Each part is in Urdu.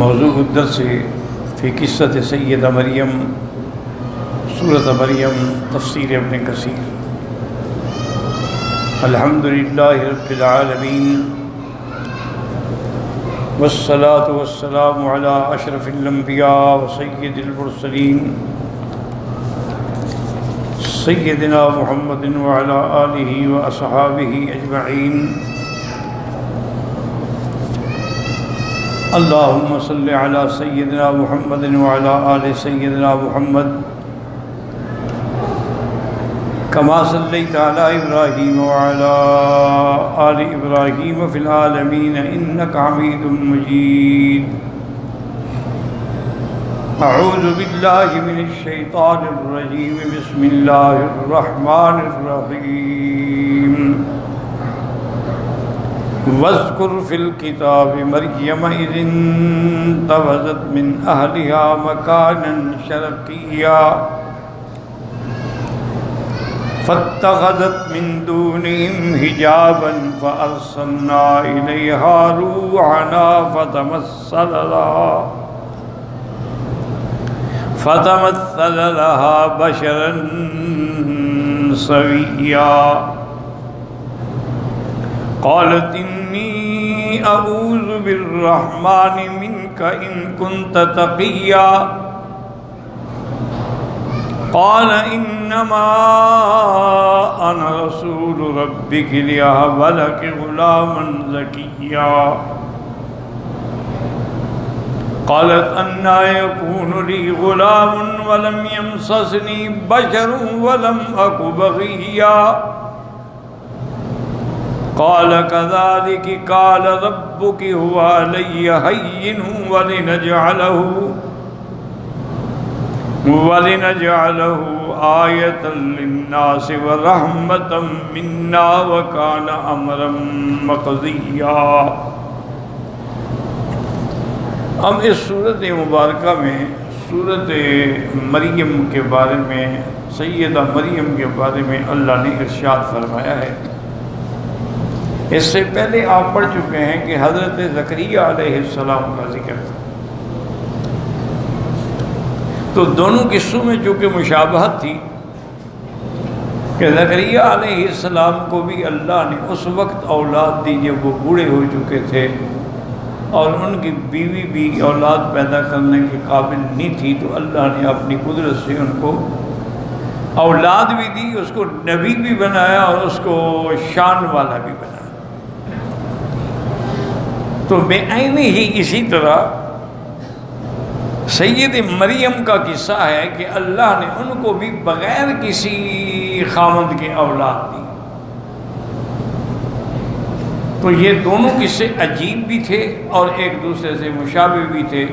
موضوع الدرس فی قصۃ سیدہ مریم سورۃ مریم تفسیر ابن کثیر۔ الحمد للہ رب العالمین والصلاة والسلام علی اشرف الانبیاء وسید المرسلین سیدنا محمد وعلی آلہ واصحابہ اجمعین۔ اللہم صلی علی سیدنا محمد وعلی آل سیدنا محمد کما صلیت علی ابراہیم وعلی آل ابراہیم فی العالمین انک حمید مجید۔ اعوذ باللہ من الشیطان الرجیم، بسم اللہ الرحمن الرحیم۔ واذکر فی الکتاب مریم اذ انتبذت من اہلها مکانا شرقیا فاتخذت من دونهم حجابا فارسلنا الیہا روحنا فتمثل لها بشرا سویا۔ قالت انی اعوذ بالرحمن منک ان کنت تقیا۔ قال انما انا رسول ربک لیہب لک غلاما زکیا۔ قالت انا یکون لی غلام ولم یمسسنی بشر ولم اک بغیا۔ قال كذلك قال ربك هو علي هين ولنجعله آية للناس ورحمة منا وكان أمرا مقضيا۔ اب اس سورت مبارکہ میں سورت مریم کے بارے میں، سیدہ مریم کے بارے میں اللہ نے ارشاد فرمایا ہے۔ اس سے پہلے آپ پڑھ چکے ہیں کہ حضرت زکریا علیہ السلام کا ذکر تھا، تو دونوں قصوں میں چونکہ مشابہت تھی کہ زکریا علیہ السلام کو بھی اللہ نے اس وقت اولاد دی جب وہ بوڑھے ہو چکے تھے اور ان کی بیوی بھی اولاد پیدا کرنے کے قابل نہیں تھی، تو اللہ نے اپنی قدرت سے ان کو اولاد بھی دی، اس کو نبی بھی بنایا اور اس کو شان والا بھی بنایا۔ تو بے عین ہی اسی طرح سید مریم کا قصہ ہے کہ اللہ نے ان کو بھی بغیر کسی خاوند کے اولاد دی۔ تو یہ دونوں قصے عجیب بھی تھے اور ایک دوسرے سے مشابہ بھی تھے،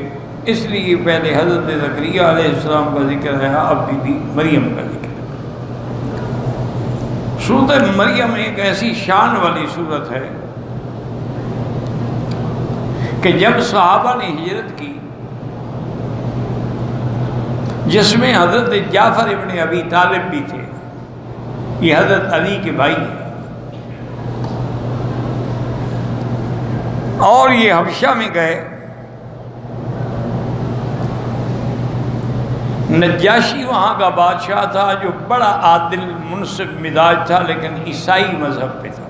اس لیے پہلے حضرت زکریا علیہ السلام کا ذکر ہے، اب بی مریم کا ذکر ہے۔ سورۃ مریم ایک ایسی شان والی سورت ہے کہ جب صحابہ نے ہجرت کی، جس میں حضرت جعفر ابن ابی طالب بھی تھے، یہ حضرت علی کے بھائی ہیں، اور یہ حبشہ میں گئے۔ نجاشی وہاں کا بادشاہ تھا جو بڑا عادل منصف مزاج تھا، لیکن عیسائی مذہب پہ تھا۔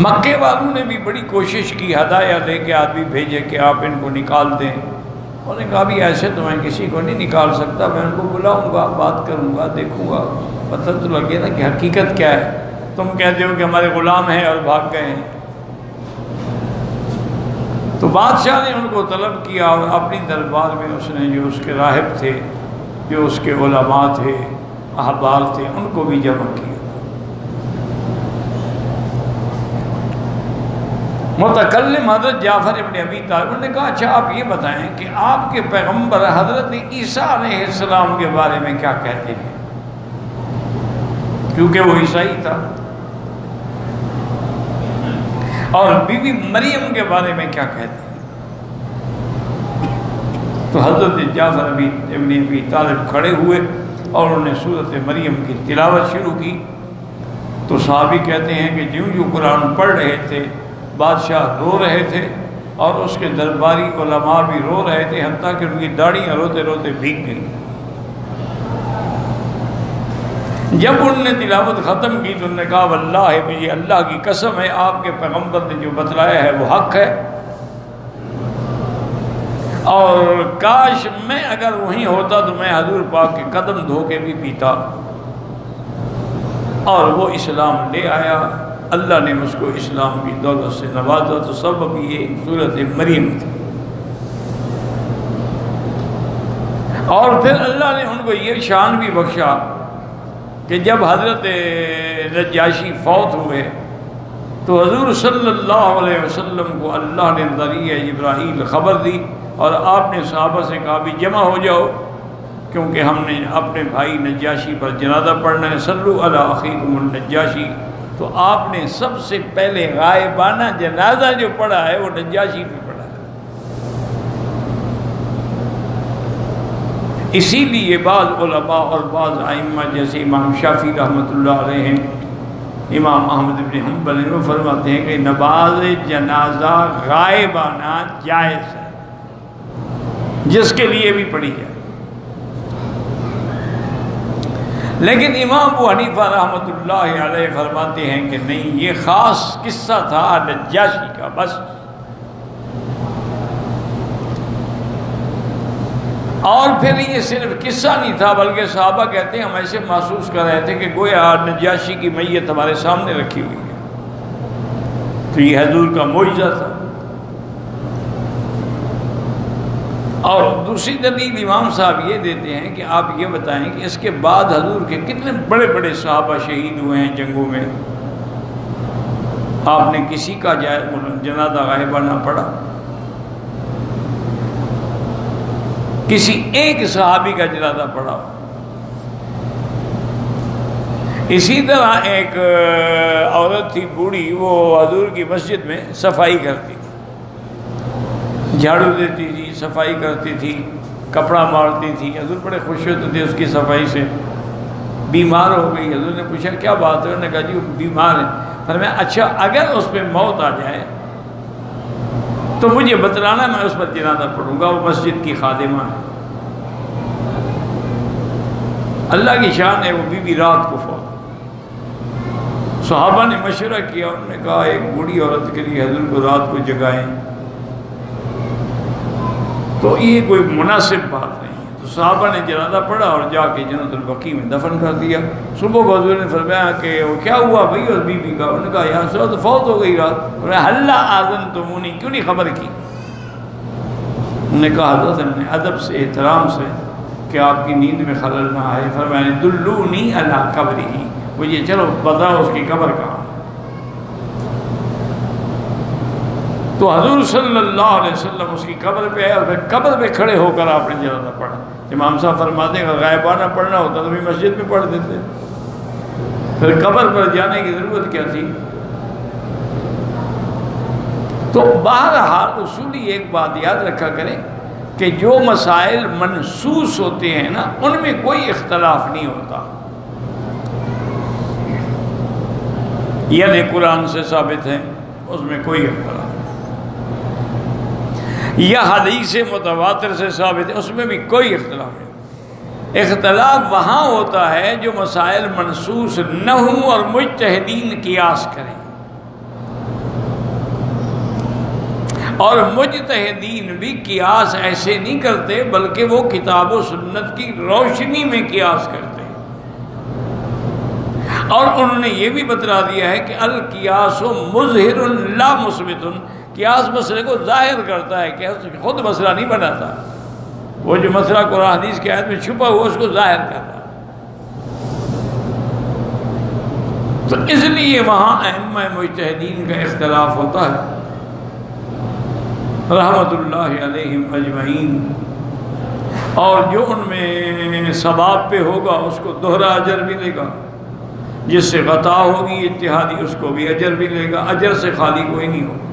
مکے والوں نے بھی بڑی کوشش کی، ہدایہ دے کے آدمی بھیجے کہ آپ ان کو نکال دیں۔ انہوں نے کہا بھی ایسے تو میں کسی کو نہیں نکال سکتا، میں ان کو بلاؤں گا، بات کروں گا، دیکھوں گا، پتہ تو لگے نا کہ حقیقت کیا ہے۔ تم کہتے ہو کہ ہمارے غلام ہیں اور بھاگ گئے ہیں۔ تو بادشاہ نے ان کو طلب کیا اور اپنی دربار میں اس نے جو اس کے راہب تھے، جو اس کے علماء تھے، احبار تھے، ان کو بھی جمع کیا۔ متکلم حضرت جعفر ابن ابی طالب، انہوں نے کہا اچھا آپ یہ بتائیں کہ آپ کے پیغمبر حضرت عیسیٰ علیہ السلام کے بارے میں کیا کہتے ہیں، کیونکہ وہ عیسائی تھا، اور بی بی مریم کے بارے میں کیا کہتے ہیں۔ تو حضرت جعفر ابن ابی طالب کھڑے ہوئے اور انہوں نے سورۃ مریم کی تلاوت شروع کی۔ تو صحابی کہتے ہیں کہ جوں جو قرآن پڑھ رہے تھے بادشاہ رو رہے تھے اور اس کے درباری علماء بھی رو رہے تھے، حتیٰ کہ ان کی داڑھیاں روتے روتے بھیگ گئیں۔ جب انہوں نے تلاوت ختم کی تو انہوں نے کہا واللہ مجھے اللہ کی قسم ہے آپ کے پیغمبر نے جو بتلایا ہے وہ حق ہے، اور کاش میں اگر وہیں ہوتا تو میں حضور پاک کے قدم دھو کے بھی پیتا۔ اور وہ اسلام لے آیا، اللہ نے اس کو اسلام کی دولت سے نوازا، تو سبب یہ سورۃ مریم تھی۔ اور پھر اللہ نے ان کو یہ شان بھی بخشا کہ جب حضرت نجاشی فوت ہوئے تو حضور صلی اللہ علیہ وسلم کو اللہ نے ذریعہ جبرائیل خبر دی، اور آپ نے صحابہ سے کہا بھی جمع ہو جاؤ، کیونکہ ہم نے اپنے بھائی نجاشی پر جنازہ پڑھنا ہے، صلو علی اخیکم النجاشی۔ تو آپ نے سب سے پہلے غائبانہ جنازہ جو پڑھا ہے وہ نجاشی پہ پڑھا ہے۔ اسی لیے بعض علماء اور بعض ائمہ جیسے امام شافعی رحمۃ اللہ علیہ، امام احمد بن حنبل وہ فرماتے ہیں کہ نماز جنازہ غائبانہ جائز ہے، جس کے لیے بھی پڑھی ہے۔ لیکن امام ابو حنیفہ رحمۃ اللہ علیہ فرماتے ہیں کہ نہیں، یہ خاص قصہ تھا نجاشی کا بس، اور پھر یہ صرف قصہ نہیں تھا بلکہ صحابہ کہتے ہیں ہم ایسے محسوس کر رہے تھے کہ گویا نجاشی کی میت ہمارے سامنے رکھی ہوئی ہے۔ تو یہ حضور کا معجزہ تھا۔ اور دوسری دلیل امام صاحب یہ دیتے ہیں کہ آپ یہ بتائیں کہ اس کے بعد حضور کے کتنے بڑے بڑے صحابہ شہید ہوئے ہیں جنگوں میں، آپ نے کسی کا جنازہ غائبانہ پڑھا؟ کسی ایک صحابی کا جنازہ پڑھا؟ اسی طرح ایک عورت تھی بوڑھی، وہ حضور کی مسجد میں صفائی کرتی تھی، جھاڑو دیتی تھی، صفائی کرتی تھی، کپڑا مارتی تھی۔ حضور بڑے خوش ہوتے تھے اس کی صفائی سے۔ بیمار ہو گئی، حضور نے پوچھا کیا بات ہے؟ انہوں نے کہا جی وہ بیمار ہے۔ فرمایا اچھا اگر اس پہ موت آ جائے تو مجھے بتلانا، میں اس پر جنازہ پڑھوں گا، وہ مسجد کی خادمہ ہے۔ اللہ کی شان ہے، وہ بی رات کو فوت۔ صحابہ نے مشورہ کیا، انہوں نے کہا ایک بوڑھی عورت کے لیے حضور کو رات کو جگائیں تو یہ کوئی مناسب بات نہیں ہے۔ تو صحابہ نے جنازہ پڑھا اور جا کے جنت البقیع میں دفن کر دیا۔ صبح کو حضور نے فرمایا کہ وہ کیا ہوا بھائی اور بی بی کا؟ انہوں نے کہا یا رسول اللہ فوت ہو گئی رات۔ حل آذنتمونی، کیوں نہیں خبر کی؟ انہوں نے کہا حضرت ہم نے ادب سے احترام سے کہ آپ کی نیند میں خلل نہ آئے، فرمایا دلونی علی قبرہ، مجھے چلو بتاؤ اس کی قبر کہاں۔ تو حضور صلی اللہ علیہ وسلم اس کی قبر پہ آئے اور پھر قبر پہ کھڑے ہو کر آپ نے جنازہ پڑھا۔ امام صاحب فرماتے ہیں اگر غائبانہ پڑھنا ہوتا تو بھی مسجد میں پڑھ دیتے، پھر قبر پر جانے کی ضرورت کیا تھی؟ تو بہرحال اصولی ایک بات یاد رکھا کریں کہ جو مسائل منصوص ہوتے ہیں نا ان میں کوئی اختلاف نہیں ہوتا، یعنی قرآن سے ثابت ہے اس میں کوئی اختلاف نہیں، یا حدیث متواتر سے ثابت ہے اس میں بھی کوئی اختلاف نہیں۔ اختلاف وہاں ہوتا ہے جو مسائل منصوص نہ ہوں اور مجتہدین قیاس کریں، اور مجتہدین بھی قیاس ایسے نہیں کرتے بلکہ وہ کتاب و سنت کی روشنی میں قیاس کرتے ہیں۔ اور انہوں نے یہ بھی بتلا دیا ہے کہ القیاس مظہر لا مثبت، قیاس مسئلے کو ظاہر کرتا ہے کہ خود مسئلہ نہیں بناتا، وہ جو مسئلہ قرآن حدیث کی آیت میں چھپا ہوا اس کو ظاہر کرتا ہے۔ تو اس لیے وہاں ائمہ مجتہدین کا اختلاف ہوتا ہے رحمت اللہ علیہم اجمعین، اور جو ان میں ثواب پہ ہوگا اس کو دوہرا اجر ملے گا، جس سے خطا ہوگی اجتہادی اس کو بھی اجر ملے گا، اجر سے خالی کوئی نہیں ہوگا۔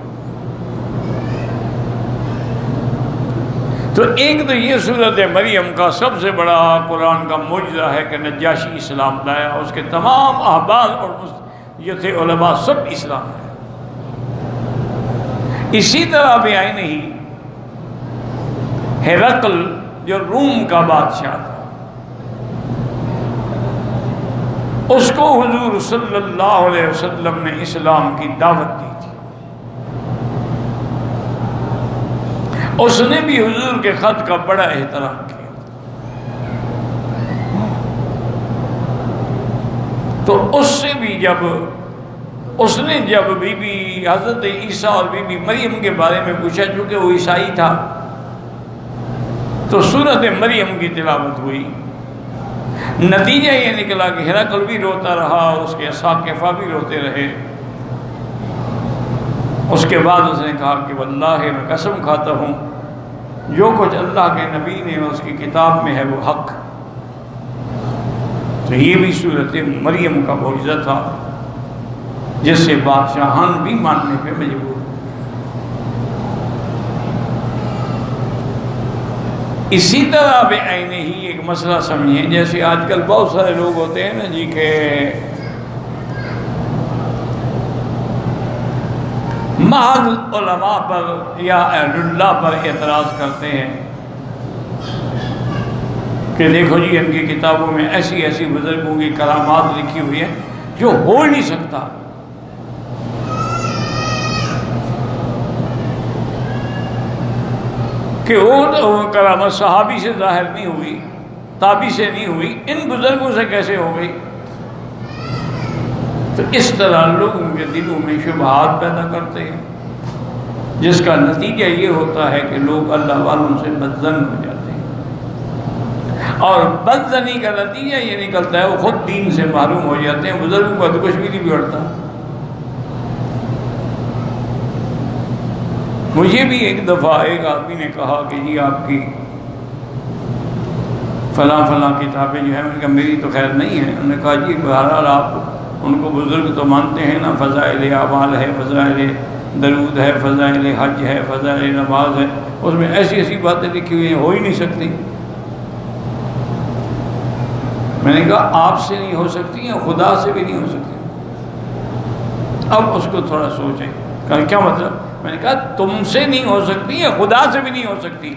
تو ایک تو یہ سورۃ مریم کا سب سے بڑا قرآن کا معجزہ ہے کہ نجاشی اسلام لایا، اس کے تمام احباب اور یہ تھے علماء سب اسلام ہے۔ اسی طرح بے عین ہی ہرقل جو روم کا بادشاہ تھا، اس کو حضور صلی اللہ علیہ وسلم نے اسلام کی دعوت دی تھی۔ اس نے بھی حضور کے خط کا بڑا احترام کیا، تو اس سے بھی جب بی بی حضرت عیسیٰ اور بی بی مریم کے بارے میں پوچھا، چونکہ وہ عیسائی تھا، تو سورت مریم کی تلاوت ہوئی۔ نتیجہ یہ نکلا کہ ہرقل بھی روتا رہا اور اس کے ساقفہ بھی روتے رہے۔ اس کے بعد اس نے کہا کہ واللہ میں قسم کھاتا ہوں جو کچھ اللہ کے نبی نے اس کی کتاب میں ہے وہ حق۔ تو یہ بھی سورت مریم کا معجزہ تھا جس سے بادشاہان بھی ماننے پہ مجبور۔ اسی طرح بے عین ہی ایک مسئلہ سمجھیں، جیسے آج کل بہت سارے لوگ ہوتے ہیں نا جی کہ محض علماء پر یا اہل اللہ پر اعتراض کرتے ہیں کہ دیکھو جی ان کی کتابوں میں ایسی ایسی بزرگوں کی کرامات لکھی ہوئی ہیں جو ہو نہیں سکتا۔ کہ وہ کرامت صحابی سے ظاہر نہیں ہوئی، تابعی سے نہیں ہوئی، ان بزرگوں سے کیسے ہو گئی؟ تو اس طرح لوگوں کے دلوں میں شبہات پیدا کرتے ہیں، جس کا نتیجہ یہ ہوتا ہے کہ لوگ اللہ والوں سے بدظن ہو جاتے ہیں، اور بدظنی کا نتیجہ یہ نکلتا ہے وہ خود دین سے محروم ہو جاتے ہیں۔ بزرگوں کا تو کچھ بھی نہیں بگڑتا۔ مجھے بھی ایک دفعہ ایک آدمی نے کہا کہ جی آپ کی فلاں فلاں کتابیں جو ہیں، میں نے کہا میری تو خیر نہیں ہے۔ انہوں نے کہا جی بہرحال آپ ان کو بزرگ تو مانتے ہیں نا، فضائل اعمال ہے، فضائل درود ہے، فضائل حج ہے، فضائل نماز ہے، اس میں ایسی ایسی باتیں لکھی ہوئی ہیں، ہو ہی نہیں سکتی۔ میں نے کہا آپ سے نہیں ہو سکتی ہیں، خدا سے بھی نہیں ہو سکتی۔ اب اس کو تھوڑا سوچیں، کہا کیا مطلب؟ میں نے کہا تم سے نہیں ہو سکتی ہے، خدا سے بھی نہیں ہو سکتی۔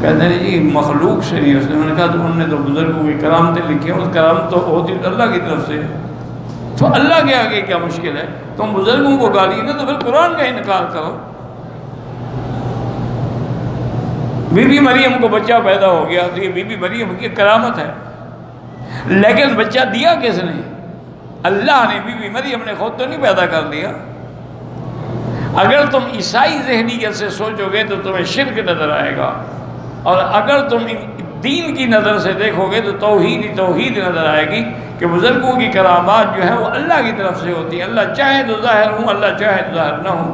کہتے ہیں جی مخلوق سے نہیں ہو سکتی۔ میں نے کہا تو انہوں نے تو بزرگوں کی کرامتیں لکھی ہیں، اس کرامت تو ہوتی تو اللہ کی طرف سے، تو اللہ کے آگے کیا مشکل ہے؟ تم بزرگوں کو گالی نا تو پھر قرآن کا انکار کرو۔ بی بی مریم کو بچہ پیدا ہو گیا تو یہ بی بی مریم کی کرامت ہے، لیکن بچہ دیا کس نے؟ اللہ نے۔ بی بی مریم نے خود تو نہیں پیدا کر دیا۔ اگر تم عیسائی ذہنیت سے سوچو گے تو تمہیں شرک نظر آئے گا، اور اگر تم دین کی نظر سے دیکھو گے تو توحید نظر آئے گی کہ بزرگوں کی کرامات جو ہیں وہ اللہ کی طرف سے ہوتی ہیں۔ اللہ چاہے تو ظاہر ہوں، اللہ چاہے تو ظاہر نہ ہوں۔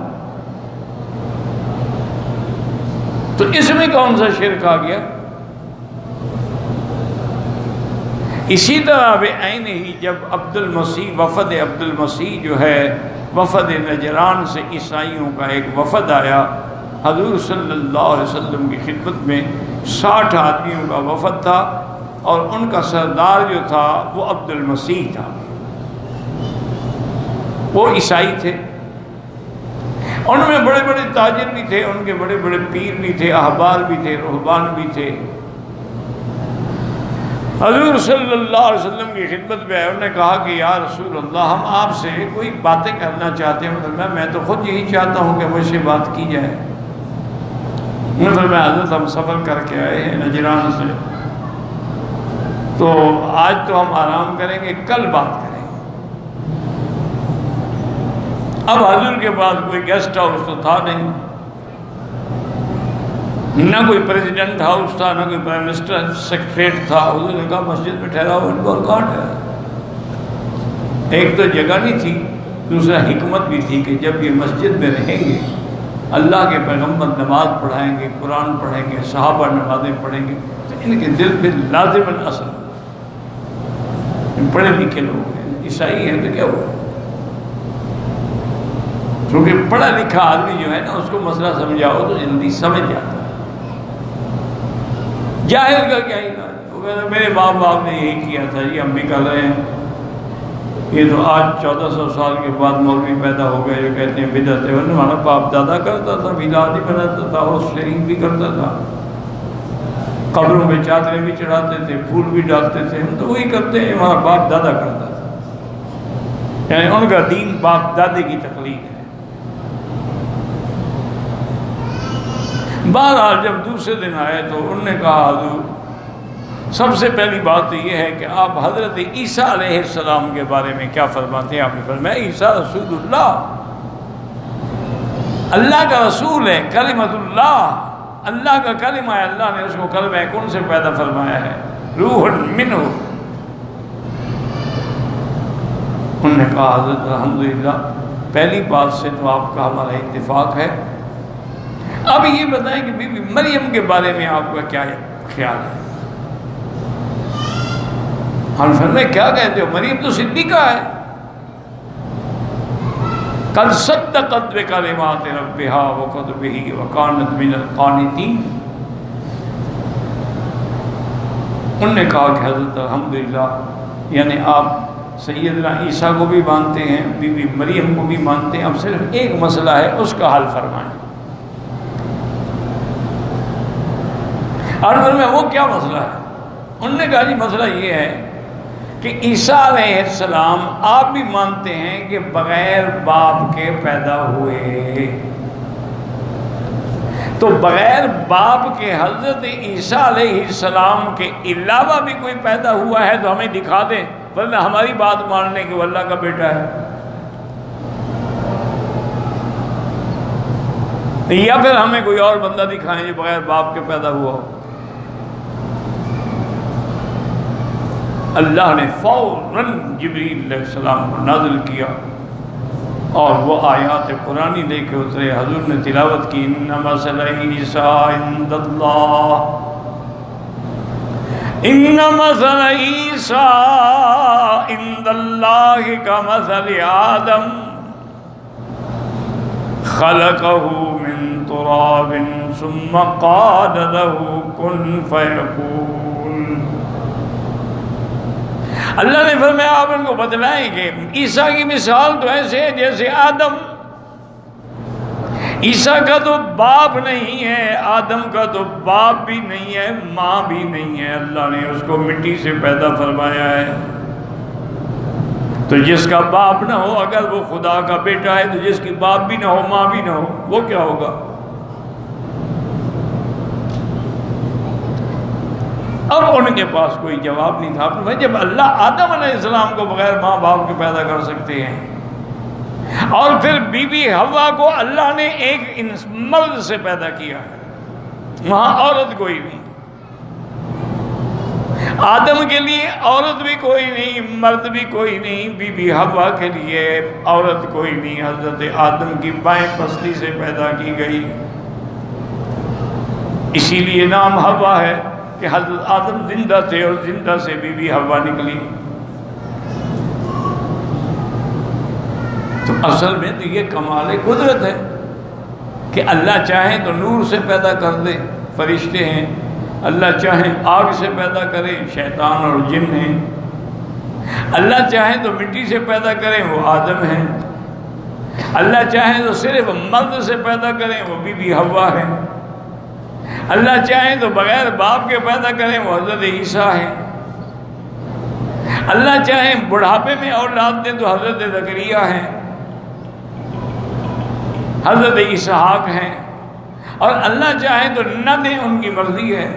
تو اس میں کون سا شرک آ گیا؟ اسی طرح بے عین ہی جب وفد عبد المسیح جو ہے، وفد نجران سے عیسائیوں کا ایک وفد آیا حضور صلی اللہ علیہ وسلم کی خدمت میں، 60 آدمیوں کا وفد تھا، اور ان کا سردار جو تھا وہ عبد المسیح تھا۔ وہ عیسائی تھے، ان میں بڑے بڑے تاجر بھی تھے، ان کے بڑے بڑے پیر بھی تھے، احبار بھی تھے، رہبان بھی تھے۔ حضور صلی اللہ علیہ وسلم کی خدمت میں انہوں نے کہا کہ یا رسول اللہ ہم آپ سے کوئی باتیں کرنا چاہتے ہیں، میں تو خود یہی چاہتا ہوں کہ مجھ سے بات کی جائے۔ حضرت ہم سفر کر کے آئے ہیں نجران سے، تو آج تو ہم آرام کریں گے، کل بات کریں گے۔ اب حضور کے پاس کوئی گیسٹ ہاؤس تو تھا نہیں، نہ کوئی پریزیڈنٹ ہاؤس تھا، نہ کوئی پرائم منسٹر سیکریٹریٹ تھا۔ حضور نے کہا مسجد میں ٹھہرا ہو، ان کو کہاں ٹھہرا؟ ایک تو جگہ نہیں تھی، دوسرا حکمت بھی تھی کہ جب یہ مسجد میں رہیں گے، اللہ کے پیغمبر نماز پڑھائیں گے، قرآن پڑھیں گے، صحابہ نمازیں پڑھیں گے، تو ان کے دل پہ لازماً اثر۔ پڑھے لکھے لوگ ہیں، عیسائی ہیں تو کیا ہوا؟ کیونکہ پڑھا لکھا آدمی جو ہے نا اس کو مسئلہ سمجھاؤ تو جلدی سمجھ جاتا ہے۔ جاہل کا کیا علاج؟ وہ کہتا ہے میرے باپ نے یہی کیا تھا جی، ہم بھی کر رہے ہیں۔ یہ تو آج 1400 سال کے بعد مولوی پیدا ہو گئے جو کہتے ہیں بدعت ہے، ورنہ ہمارا باپ دادا کرتا تھا، میلاد ہی مناتا تھا اور شریف بھی کرتا تھا، قبروں میں چادریں بھی چڑھاتے تھے، پھول بھی ڈالتے تھے، ہم تو وہی کرتے ہیں ہمارا باپ دادا کرتا تھا، یعنی ان کا دین باپ دادے کی تقلید ہے۔ بہرحال جب دوسرے دن آئے تو انہوں نے کہا حضور سب سے پہلی بات تو یہ ہے کہ آپ حضرت عیسیٰ علیہ السلام کے بارے میں کیا فرماتے ہیں؟ آپ نے فرمایا عیسیٰ رسول اللہ، اللہ کا رسول ہے، کلمۃ اللہ، اللہ کا کلمہ ہے، اللہ نے اس کو کلمہ کن سے پیدا فرمایا ہے، روح منہ۔ انہوں نے کہا حضرت الحمدللہ پہلی بات سے تو آپ کا ہمارا اتفاق ہے، اب یہ بتائیں کہ بی بی مریم کے بارے میں آپ کا کیا خیال ہے؟ ہم فرمائے کیا کہتے ہو؟ مریم تو صدیقہ ہے، قد صدقت بکلمات ربها وکتبہ وکانت من القانتین۔ انہوں نے کہا کہ حضرت الحمدللہ یعنی آپ سیدنا عیسیٰ کو بھی مانتے ہیں، بی بی مریم کو بھی مانتے ہیں، اب صرف ایک مسئلہ ہے اس کا حل فرمائیں۔ اور میں وہ کیا مسئلہ ہے؟ انہوں نے کہا جی مسئلہ یہ ہے کہ عیسیٰ علیہ السلام آپ بھی مانتے ہیں کہ بغیر باپ کے پیدا ہوئے، تو بغیر باپ کے حضرت عیسیٰ علیہ السلام کے علاوہ بھی کوئی پیدا ہوا ہے تو ہمیں دکھا دیں، ورنہ ہماری بات ماننے کہ وہ اللہ کا بیٹا ہے، یا پھر ہمیں کوئی اور بندہ دکھائیں جو بغیر باپ کے پیدا ہوا ہو۔ اللہ نے فوراً جبریل علیہ السلام کو نازل کیا اور وہ آیات قرآنی لے کے اترے، حضور نے تلاوت کی، ان مثل عیسیٰ عند اللہ، ان مثل عیسیٰ عند اللہ کمثل آدم خلقہ من تراب ثم قال له کن فیکون۔ اللہ نے فرمایا آپ ان کو بتلائیں کہ عیسیٰ کی مثال تو ایسے ہے جیسے آدم، عیسیٰ کا تو باپ نہیں ہے، آدم کا تو باپ بھی نہیں ہے، ماں بھی نہیں ہے، اللہ نے اس کو مٹی سے پیدا فرمایا ہے، تو جس کا باپ نہ ہو اگر وہ خدا کا بیٹا ہے تو جس کی باپ بھی نہ ہو ماں بھی نہ ہو وہ کیا ہوگا؟ اب ان کے پاس کوئی جواب نہیں تھا، جب اللہ آدم علیہ السلام کو بغیر ماں باپ کے پیدا کر سکتے ہیں اور پھر بی بی حوا کو اللہ نے ایک مرد سے پیدا کیا ہے، وہاں عورت کوئی نہیں، آدم کے لیے عورت بھی کوئی نہیں، مرد بھی کوئی نہیں، بی بی حوا کے لیے عورت کوئی نہیں، حضرت آدم کی بائیں پسلی سے پیدا کی گئی، اسی لیے نام حوا ہے کہ حضرت آدم زندہ تھے اور زندہ سے بی بی حوا نکلی۔ تو اصل میں تو یہ کمال قدرت ہے کہ اللہ چاہیں تو نور سے پیدا کر دے، فرشتے ہیں، اللہ چاہیں آگ سے پیدا کرے، شیطان اور جن ہیں، اللہ چاہیں تو مٹی سے پیدا کریں، وہ آدم ہیں، اللہ چاہیں تو صرف مرد سے پیدا کریں، وہ بی بی حوا ہے، اللہ چاہیں تو بغیر باپ کے پیدا کریں، وہ حضرت عیسیٰ ہیں، اللہ چاہیں بڑھاپے میں اولاد دیں تو حضرت زکریا ہیں، حضرت اسحاق ہیں، اور اللہ چاہیں تو نہ دیں، ان کی مرضی ہے۔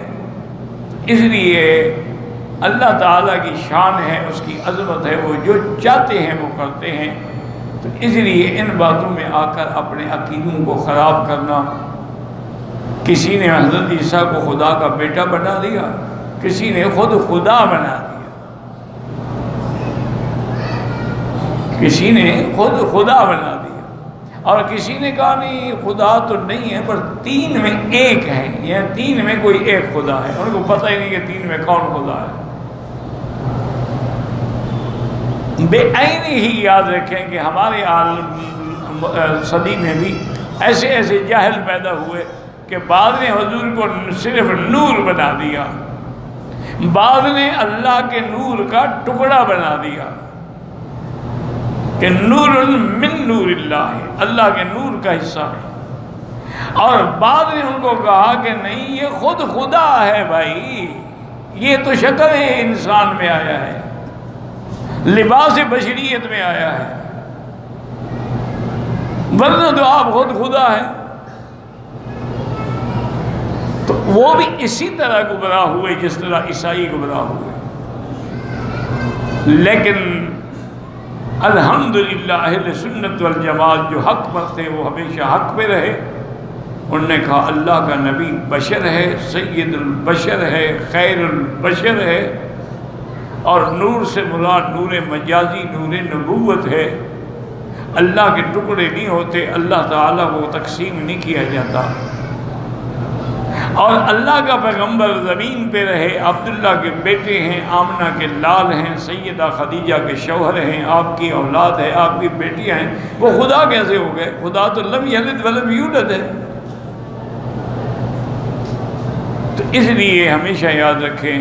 اس لیے اللہ تعالیٰ کی شان ہے، اس کی عظمت ہے، وہ جو چاہتے ہیں وہ کرتے ہیں، تو اس لیے ان باتوں میں آ کر اپنے عقیدوں کو خراب کرنا، کسی نے حضرت عیسیٰ کو خدا کا بیٹا بنا دیا، کسی نے خود خدا بنا دیا، کسی نے خود خدا بنا دیا، اور کسی نے کہا نہیں خدا تو نہیں ہے پر تین میں ایک ہے، یا تین میں کوئی ایک خدا ہے، ان کو پتہ ہی نہیں کہ تین میں کون خدا ہے۔ بے عین ہی یاد رکھیں کہ ہمارے صدی میں بھی ایسے ایسے جاہل پیدا ہوئے کہ بعض نے حضور کو صرف نور بنا دیا، بعض نے اللہ کے نور کا ٹکڑا بنا دیا، کہ نور من نور اللہ، اللہ کے نور کا حصہ ہے۔ اور بعد نے ان کو کہا کہ نہیں، یہ خود خدا ہے بھائی، یہ تو شکل ہے انسان میں آیا ہے، لباس بشریت میں آیا ہے، ورنہ تو آپ خود خدا ہے۔ تو وہ بھی اسی طرح گمراہ ہوئے جس طرح عیسائی گمراہ ہوئے، لیکن الحمدللہ اہل سنت والجماعت جو حق پر تھے وہ ہمیشہ حق پہ رہے۔ انہوں نے کہا اللہ کا نبی بشر ہے، سید البشر ہے، خیر البشر ہے، اور نور سے مراد نور مجازی نور نبوت ہے۔ اللہ کے ٹکڑے نہیں ہوتے، اللہ تعالیٰ کو تقسیم نہیں کیا جاتا۔ اور اللہ کا پیغمبر زمین پہ رہے، عبداللہ کے بیٹے ہیں، آمنہ کے لال ہیں، سیدہ خدیجہ کے شوہر ہیں، آپ کی اولاد ہے، آپ کی بیٹیاں ہیں، وہ خدا کیسے ہو گئے؟ خدا تو لم یلد ولم یولد ہے۔ تو اس لیے ہمیشہ یاد رکھیں،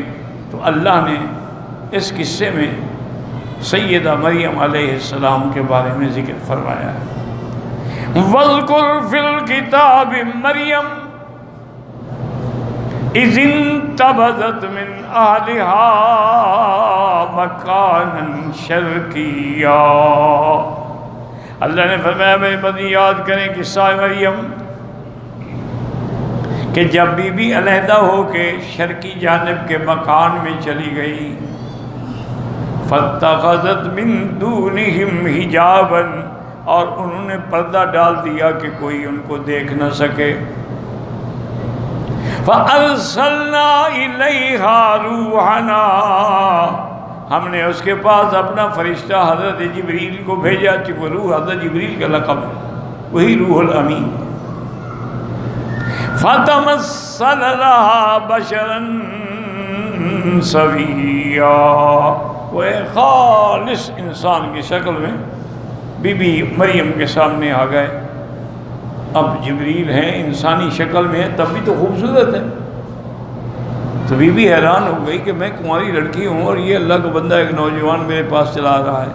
تو اللہ نے اس قصے میں سیدہ مریم علیہ السلام کے بارے میں ذکر فرمایا ہے۔ وَاذْكُرْ فِي الْكِتَابِ مَرْيَمَ اِذِ انتَبَذَتْ مِنْ أَهْلِهَا مَكَانًا شَرْقِيًّا۔ اللہ نے فرمایا میرے بندے یاد کریں قصہ مریم کہ جب بی بی علیحدہ ہو کے شرقی جانب کے مکان میں چلی گئی، فَاتَّخَذَتْ مِن دُونِهِمْ حِجَابًا، اور انہوں نے پردہ ڈال دیا کہ کوئی ان کو دیکھ نہ سکے۔ فَأَرْسَلْنَا إِلَيْهَا رُوحَنَا، ہم نے اس کے پاس اپنا فرشتہ حضرت جبریل کو بھیجا، چونکہ روح حضرت جبریل کا لقب ہے، وہی روح الامین۔ فَتَمَثَّلَ لَهَا بَشَرًا سَوِيًّا، وہ ایک خالص انسان کی شکل میں بی بی مریم کے سامنے آ گئے۔ اب جبریل ہیں، انسانی شکل میں ہے، تب بھی تو خوبصورت ہے۔ تو بی بی حیران ہو گئی کہ میں کنواری لڑکی ہوں اور یہ اللہ کا بندہ ایک نوجوان میرے پاس چلا رہا ہے۔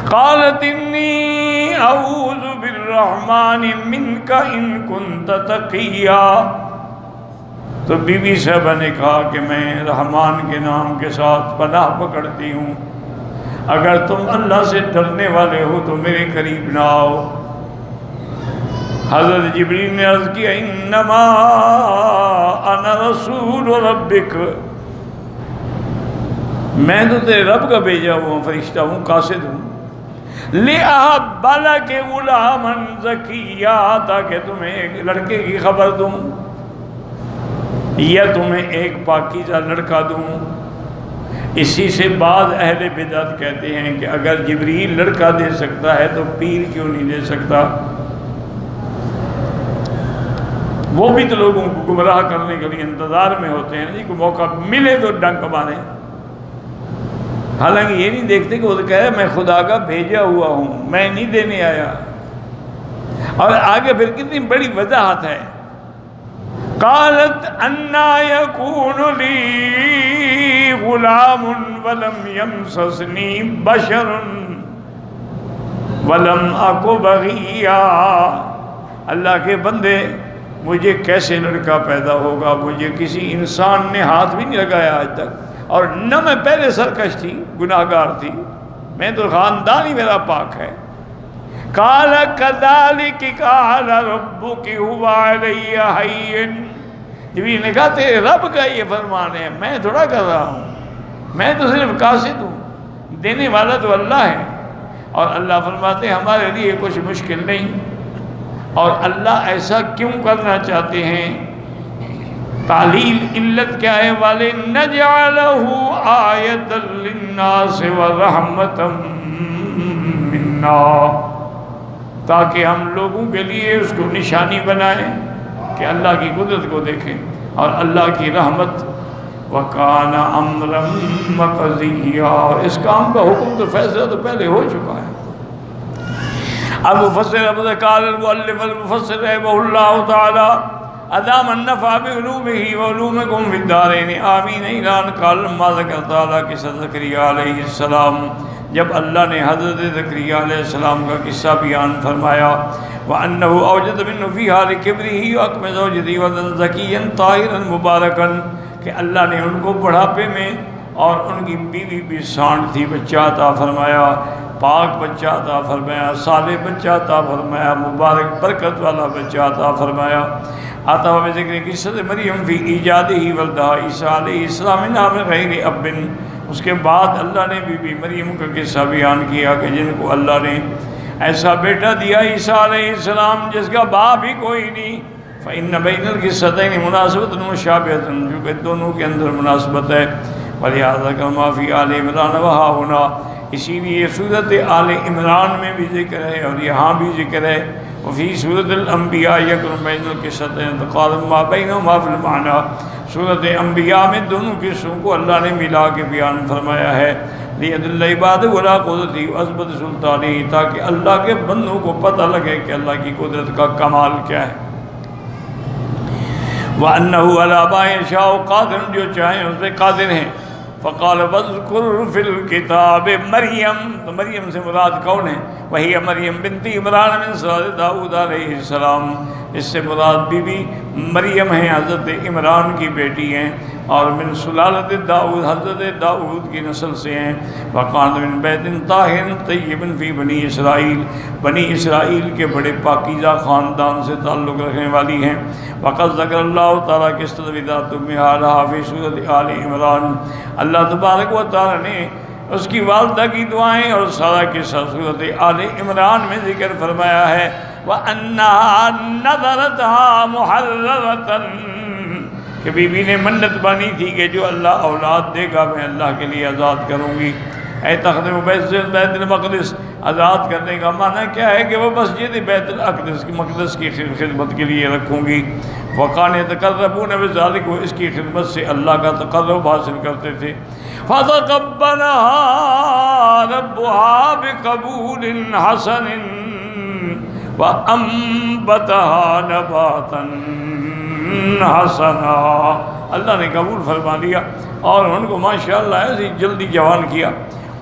قالت انی اعوذ بالرحمن منک ان کنت تقیا، تو بی بی صاحبہ نے کہا کہ میں رحمان کے نام کے ساتھ پناہ پکڑتی ہوں، اگر تم اللہ سے ڈرنے والے ہو تو میرے قریب نہ آؤ۔ حضرت جبریل نے عرض کیا انما انا رسول ربک، میں تو تیرے رب کا بھیجا ہوا فرشتہ ہوں، قاصد ہوں، لِأَحَبَّ لَكَ غُلَامًا زَكِيًّا، تاکہ تمہیں ایک لڑکے کی خبر دوں یا تمہیں ایک پاکیزہ لڑکا دوں۔ اسی سے بعض اہل بدعت کہتے ہیں کہ اگر جبریل لڑکا دے سکتا ہے تو پیر کیوں نہیں دے سکتا؟ وہ بھی تو لوگوں کو گمراہ کرنے کے لیے انتظار میں ہوتے ہیں، کوئی موقع ملے تو ڈنک مارے، حالانکہ یہ نہیں دیکھتے کہ وہ تو کہہ رہے میں خدا کا بھیجا ہوا ہوں، میں نہیں دینے آیا۔ اور آگے پھر کتنی بڑی وضاحت ہے، قالت انا یکون لی غلام ولم یمسسنی بشر ولم اک بغیا، اللہ کے بندے مجھے کیسے لڑکا پیدا ہوگا؟ مجھے کسی انسان نے ہاتھ بھی نہیں لگایا آج تک، اور نہ میں پہلے سرکش تھی، گناہ گار تھی، میں تو خاندان ہی میرا پاک ہے۔ قال کذالک قال ربک هو علی ہین، جبریل نے کہا تیرے رب کا یہ فرمان ہے، میں تھوڑا کر رہا ہوں، میں تو صرف قاصد ہوں، دینے والا تو اللہ ہے۔ اور اللہ فرماتے ہیں ہمارے لیے کچھ مشکل نہیں، اور اللہ ایسا کیوں کرنا چاہتے ہیں؟ تعلیل علت کیا ہے؟ وَلِنَجْعَلَهُ آیَةً لِلنَّاسِ وَرَحْمَةً مِنَّا، تاکہ ہم لوگوں کے لیے اس کو نشانی بنائیں کہ اللہ کی قدرت کو دیکھیں اور اللہ کی رحمت۔ وَكَانَ أَمْرًا مَقْضِيًّا، اور اس کام کا حکم تو فیصلہ تو پہلے ہو چکا ہے۔ اب مفسر ابو قال المؤلف المفسر رحمہ اللہ تعالی ادام النفع بعلومه وعلومكم في الدارين آمین۔ ایران قال ما ذکر تعالی کہ زکریا علیہ السلام جب اللہ نے حضرت زکریا علیہ السلام کا قصہ بیان فرمایا وَأَنَّهُ أَوْجَدَ مِنْهُ فِي حَالِ كِبْرِهِ وَأَكْمَ زَوْجَتِهِ وَلَدًا زَكِيًّا طَاهِرًا مُبَارَكًا کہ اللہ نے ان کو بڑھاپے میں اور ان کی بیوی بھی سانڈ تھی بچہ عطا فرمایا، پاک بچہ عطا فرمایا، صالح بچہ عطا فرمایا، مبارک برکت والا بچہ عطا فرمایا۔ آتا ہوا ذکر قصۃ مریم فی ایجادہ ولدہ عیسیٰ علیہ السلام من غیر اب، اس کے بعد اللہ نے بی بی مریم کا قصہ بیان کیا کہ جن کو اللہ نے ایسا بیٹا دیا عیسیٰ علیہ السلام جس کا باپ ہی کوئی نہیں۔ فإن بین القصتین مناسبۃ مشابہۃ، جو کہ دونوں کے اندر مناسبت ہے۔ ولہذا کما فی آل عمران وہا ہونا، اسی لیے صورت آل عمران میں بھی ذکر ہے اور یہاں بھی ذکر ہے۔ وفی صورت الانبیاء یقرن بین القصتین تقارب ما بینہما فی المعنی، صورت انبیاء میں دونوں قصوں کو اللہ نے ملا کے بیان فرمایا ہے۔ لیدل عباد ولا قدرتی عظمت سلطانی، تاکہ اللہ کے بندوں کو پتہ لگے کہ اللہ کی قدرت کا کمال کیا ہے۔ وَأَنَّهُ عَلَىٰ مَا يَشَاءُ قَادِرٌ، جو چاہیں اس پہ قادر ہیں۔ فقال وَاذْكُرْ فِي الْكِتَابِ مریم، تو مریم سے مراد کون ہے؟ وہی مریم بنت عمران من سلالۃ داؤد علیہ السلام، اس سے مراد بی بی مریم ہیں، حضرت عمران کی بیٹی ہیں، اور من سلالۃ داؤد، حضرت داؤد کی نسل سے ہیں۔ وَقَانَتْ مِن بَيْتٍ طَاہِرٍ طَیِّبٍ فِی بنی اسرائیل، بنی اسرائیل کے بڑے پاکیزہ خاندان سے تعلق رکھنے والی ہیں۔ وقد ذکر اللہ تعالیٰ قصۃ ذات امہا لہا فی سورۃ آل عمران، اللہ تبارک و تعالیٰ نے اس کی والدہ کی دعائیں اور سارا قصہ سورۃ آل عمران میں ذکر فرمایا ہے۔ وَأَنَّهَا نَذَرَتْهَا مُحَرَّرَةً، کہ بی بی نے منت بانی تھی کہ جو اللہ اولاد دے گا میں اللہ کے لیے آزاد کروں گی۔ اے تخدم بیت المقدس، آزاد کرنے کا معنی کیا ہے کہ وہ مسجد بیت المقدس کی خدمت کے لیے رکھوں گی۔ وَقَانَ يَتَقَرَّبُونَ بِذَلِكَ، وہ اس کی خدمت سے اللہ کا تقرب حاصل کرتے تھے۔ فَتَقَبَّلَهَا رَبُّهَا بِقَبُولٍ حَسَنٍ وَأَنبَتَهَا نَبَاتًا حَسَنًا، اللہ نے قبول فرما لیا اور ان کو ماشاءاللہ ایسی جلدی جوان کیا۔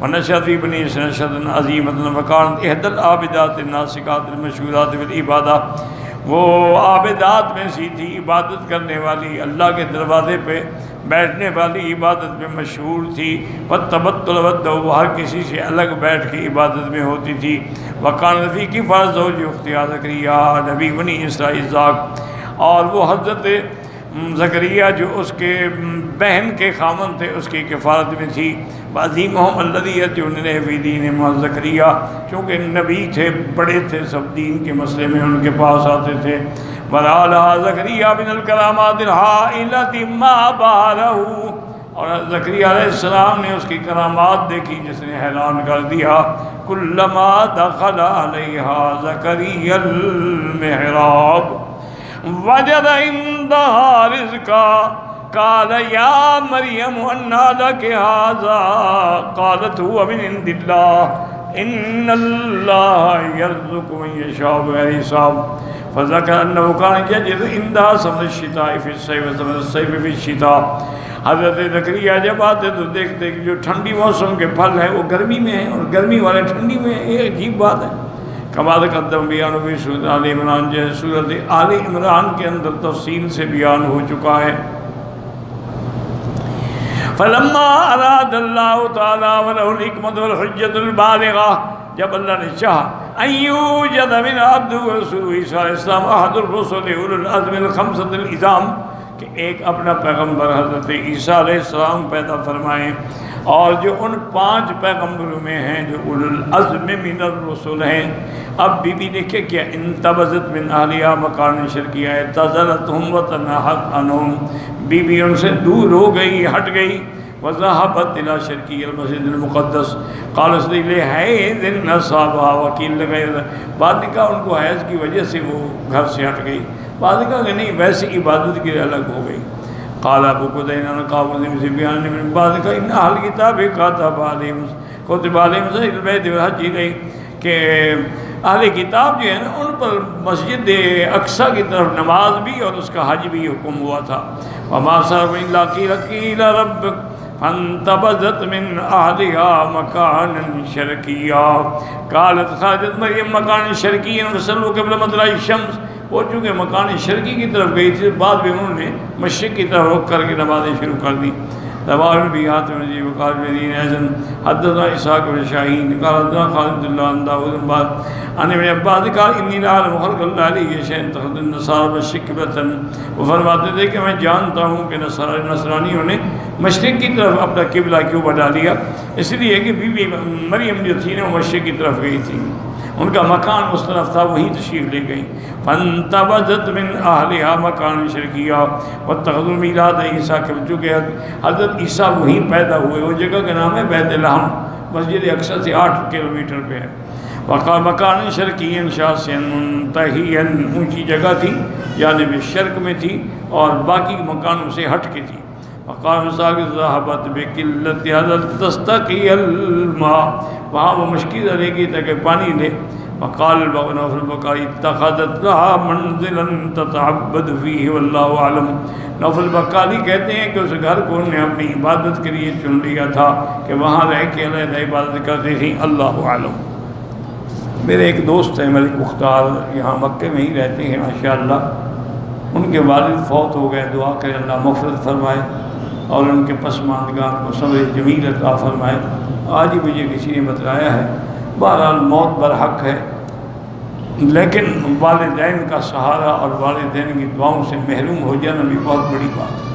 وَنَشَأَتْ فِي بَنِي نَشْأَةً عَظِیمَةً وَكَانَتْ إِحْدَى الْعَابِدَاتِ النَّاسِكَاتِ الْمَشْهُورَاتِ بِالْعِبَادَةِ، وہ عابدات میں سی تھی، عبادت کرنے والی، اللہ کے دروازے پہ بیٹھنے والی، عبادت میں مشہور تھی۔ وَالتَّبَتُّلُ وَالدَّوْ، ہر کسی سے الگ بیٹھ کے عبادت میں ہوتی تھی۔ وَكَانَتْ فِي كِفَالَةِ زَوْجِ أُخْتِهَا زَكَرِيَّا، نبی بنی اسرائیل ذاک، اور وہ حضرت زکریا جو اس کے بہن کے خامن تھے اس کی کفالت میں تھی۔ وَعَظِيمُهُمْ الَّذِي يَرْجُونَ فِي دِينِهِمْ زکریا، چونکہ نبی تھے، بڑے تھے، سب دین کے مسئلے میں ان کے پاس آتے تھے۔ وَرَأَىٰ لَهَا زَكَرِيَّا مِنَ الْكَرَامَاتِ الْهَائِلَةِ مَا أَبْهَرَهُ، اور زکریا علیہ السلام نے اس کی کرامات دیکھی جس نے حیران کر دیا۔ كُلَّمَا دَخَلَ عَلَيْهَا زَكَرِيَّا الْمِحْرَابَ وَجَدَ عِندَهَا رِزْقًا قَالَ يَا مَرْيَمُ أَنَّىٰ لَكِ هَٰذَا قَالَتْ هُوَ مِنْ عِندِ اللَّهِ إِنَّ اللَّهَ يَرْزُقُ مَن يَشَاءُ بِغَيْرِ حِسَابٍ۔ فَذَكَرَ أَنَّهُ كَانَ يَجِدُ عِندَهَا ثَمَرَ الشِّتَاءِ فِي الصَّيْفِ وَثَمَرَ الصَّيْفِ فِي الشِّتَاءِ، حضرت زکریا جب آتے تو دیکھتے کہ جو ٹھنڈی موسم کے پھل ہیں وہ گرمی میں ہیں اور گرمی والے ٹھنڈی میں ہیں، یہ عجیب بات ہے۔ کما تقدم بیان فی سورۃ آل عمران، جیسے سورۃ آل عمران کے اندر تفصیل سے بیان ہو چکا ہے۔ فلما اراد اللہ تعالی وله الحکمۃ والحجۃ البالغہ، جب اللہ نے چاہا ان یوجد من عبد ورسول عیسیٰ علیہ السلام احد الرسل اولو العزم الخمسۃ العظام، کہ ایک اپنا پیغمبر حضرت عیسیٰ علیہ السلام پیدا فرمائیں، اور جو ان 5 پیغمبروں میں ہیں جو اولو العزم من الرسل ہیں۔ اب بی بی نے کیا کیا؟ انتبذت من اہلیہا مکان شرکیہ، اعتزلتہم وتنہت عنہم، بی بی ان سے دور ہو گئی، ہٹ گئی۔ وذهبت الى شرقی المسجد المقدس، قال اس لیے حیض نصابہ، وکیل لگائے، بعد نے کہا ان کو حیض کی وجہ سے وہ گھر سے ہٹ گئی، بعد نے کہا کہ نہیں ویسے عبادت کے لیے الگ ہو گئی۔ قال ابو قدینہ قابل سے بیان میں بعد نے کہا ان اہل کتاب کاتب علیہم کتب علیہم سے البیت والحج الیہ، کہ اہل کتاب جو ہے نا ان پر مسجد اقصیٰ کی طرف نماز بھی اور اس کا حج بھی حکم ہوا تھا۔ وما صرف الا قیل قیل ربک فانتبذت من أهلها مكانا شرقيا قالت خرجت مریم مکان شرقی فصلوا قبل مطلع الشمس. وہ چونکہ مکان شرقی کی طرف گئی تھی، بعد میں انہوں نے مشرق کی طرف رخ کر کے نمازیں شروع کر دی. رواه البيهات بن جي وقال بن حزن حدثنا اسحاق بن شاهين قال حدثنا خالد الله عن داود بن بعد عن ابن عباس قال اني لأعلم خلق الله عليه شيئا تخذ النصارى بالشكبة. وہ فرماتے تھے کہ میں جانتا ہوں کہ نصرانیوں نے مشرق کی طرف اپنا قبلہ کیوں بنا لیا، اس لیے کہ بی بی مریم جو تھی نا وہ مشرق کی طرف گئی تھی، ان کا مکان اس طرف تھا، وہیں تشریف لے گئی. فانتبذت من اہلها مکان شرقیہ واتخذوا میلاد عیسیٰ کے بچوں کے حضرت عیسیٰ وہیں پیدا ہوئے. وہ جگہ کا نام ہے بیت لحم، مسجد اقصی سے 8 کلومیٹر پہ ہے. وقال مکان شرقی شاسعا منتہیا، اونچی جگہ تھی جانب شرق میں تھی اور باقی مکانوں سے ہٹ کے تھی. وقال ذهبت بقلت حضرت تستقی الماء، وہاں وہ مشکی رہے گی تاکہ پانی لے. وقال نوفل البکائی اتخذت لها منزلا تتعبد فيه واللہ اعلم. نوفل البکائی کہتے ہیں کہ اس گھر کو انہوں نے اپنی عبادت کے لیے چن لیا تھا کہ وہاں رہ کے علیحدہ عبادت کرتے تھیں، اللہ عالم. میرے ایک دوست ہیں ملک مختار، یہاں مکے میں ہی رہتے ہیں ماشاءاللہ. ان کے والد فوت ہو گئے، دعا کریں اللہ مغفرت فرمائے اور ان کے پسماندگان کو صبر جمیل عطا فرمائے. آج ہی مجھے کسی نے بتلایا ہے. بہرحال موت برحق ہے، لیکن والدین کا سہارا اور والدین کی دعاؤں سے محروم ہو جانا بھی بہت بڑی بات ہے.